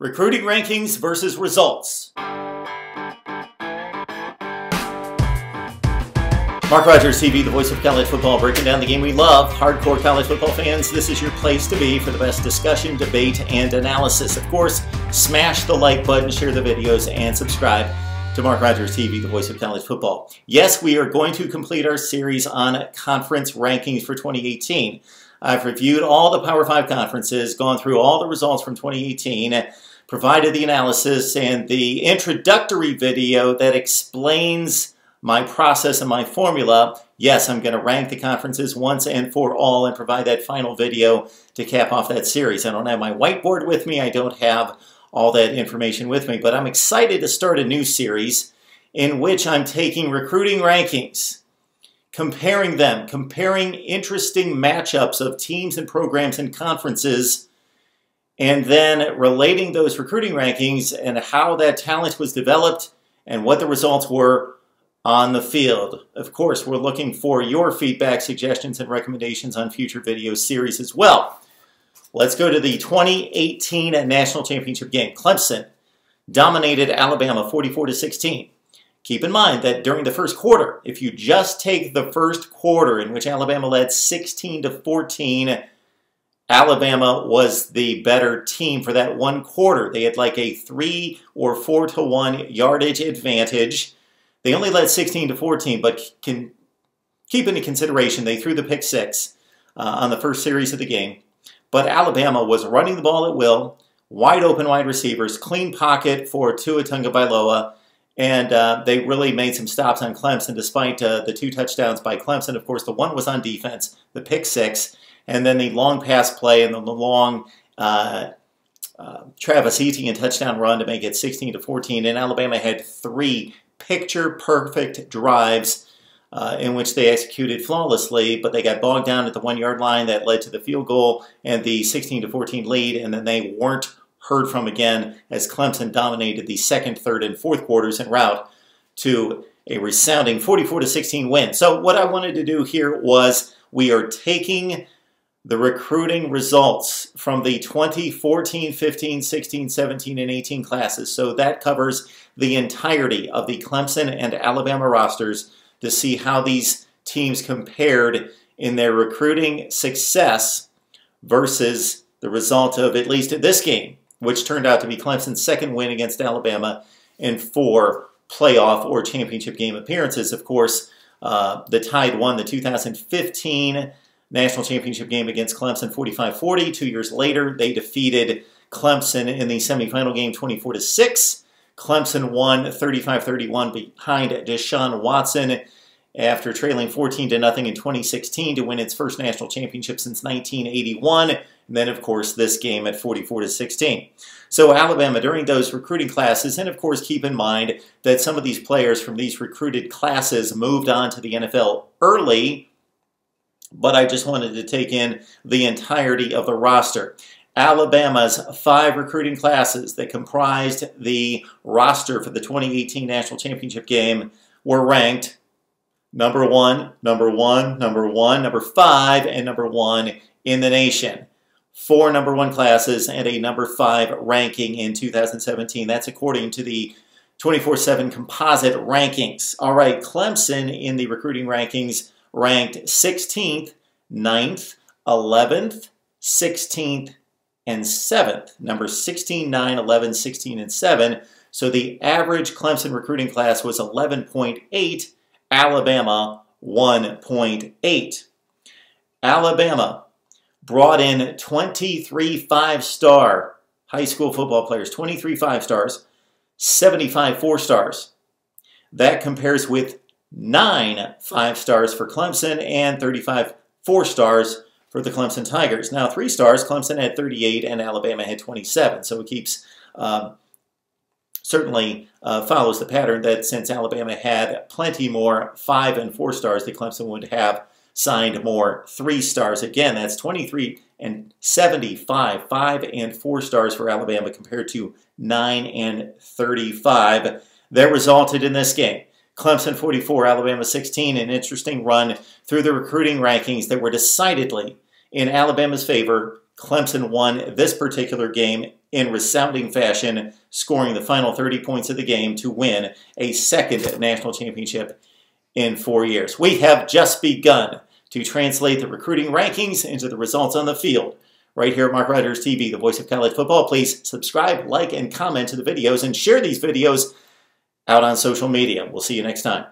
Recruiting rankings versus results. Mark Rogers TV, the voice of college football, breaking down the game we love. Hardcore college football fans, this is your place to be for the best discussion, debate, and analysis. Of course, smash the like button, share the videos, and subscribe to Mark Rogers TV, the voice of college football. Yes, we are going to complete our series on conference rankings for 2018. I've reviewed all the Power 5 conferences, gone through all the results from 2018, provided the analysis and the introductory video that explains my process and my formula. Yes, I'm going to rank the conferences once and for all and provide that final video to cap off that series. I don't have my whiteboard with me. I don't have all that information with me, but I'm excited to start a new series in which I'm taking recruiting rankings, comparing them, comparing interesting matchups of teams and programs and conferences, and then relating those recruiting rankings and how that talent was developed and what the results were on the field. Of course, we're looking for your feedback, suggestions, and recommendations on future video series as well. Let's go to the 2018 National Championship game. Clemson dominated Alabama 44-16. Keep in mind that during the first quarter, if you just take the first quarter in which Alabama led 16-14, Alabama was the better team for that one quarter. They had like a 3 or 4 to 1 yardage advantage. They only led 16-14, but can keep into consideration they threw the pick 6 on the first series of the game. But Alabama was running the ball at will, wide open wide receivers, clean pocket for Tua Tagovailoa, and they really made some stops on Clemson despite the 2 touchdowns by Clemson. Of course, the one was on defense, the pick 6, and then the long pass play and the long Travis Etienne touchdown run to make it 16-14. And Alabama had 3 picture-perfect drives in which they executed flawlessly, but they got bogged down at the 1-yard line that led to the field goal and the 16-14 lead, and then they weren't heard from again as Clemson dominated the second, third, and fourth quarters en route to a resounding 44-16 win. So what I wanted to do here was we are taking the recruiting results from the 2014, 15, 16, 17, and 18 classes. So that covers the entirety of the Clemson and Alabama rosters to see how these teams compared in their recruiting success versus the result of at least this game, which turned out to be Clemson's second win against Alabama in 4 playoff or championship game appearances. Of course, the Tide won the 2015 National Championship game against Clemson 45-40. 2 years later, they defeated Clemson in the semifinal game 24-6. Clemson won 35-31 behind Deshaun Watson after trailing 14-0 in 2016 to win its first national championship since 1981. And then, of course, this game at 44-16. So Alabama, during those recruiting classes, and of course keep in mind that some of these players from these recruited classes moved on to the NFL early, but I just wanted to take in the entirety of the roster. Alabama's 5 recruiting classes that comprised the roster for the 2018 National Championship game were ranked number 1, number 1, number 1, number 5, and number 1 in the nation. 4 number 1 classes and a number 5 ranking in 2017. That's according to the 24/7 composite rankings. All right, Clemson in the recruiting rankings ranked 16th, 9th, 11th, 16th, and 7th. Number 16, 9, 11, 16, and 7. So the average Clemson recruiting class was 11.8, Alabama 1.8. Alabama brought in 23 5-star high school football players, 23 5-stars, 75 4-stars. That compares with 9 5-stars for Clemson and 35 4-stars for the Clemson Tigers. Now, 3-stars, Clemson had 38 and Alabama had 27. So it keeps, certainly follows the pattern that since Alabama had plenty more 5 and 4-stars, that Clemson would have signed more 3-stars. Again, that's 23 and 75, 5 and 4-stars for Alabama compared to 9 and 35. That resulted in this game. Clemson 44, Alabama 16, an interesting run through the recruiting rankings that were decidedly in Alabama's favor. Clemson won this particular game in resounding fashion, scoring the final 30 points of the game to win a second national championship in 4 years. We have just begun to translate the recruiting rankings into the results on the field. Right here at MarkRogersTV, the voice of college football. Please subscribe, like, and comment to the videos, and share these videos out on social media. We'll see you next time.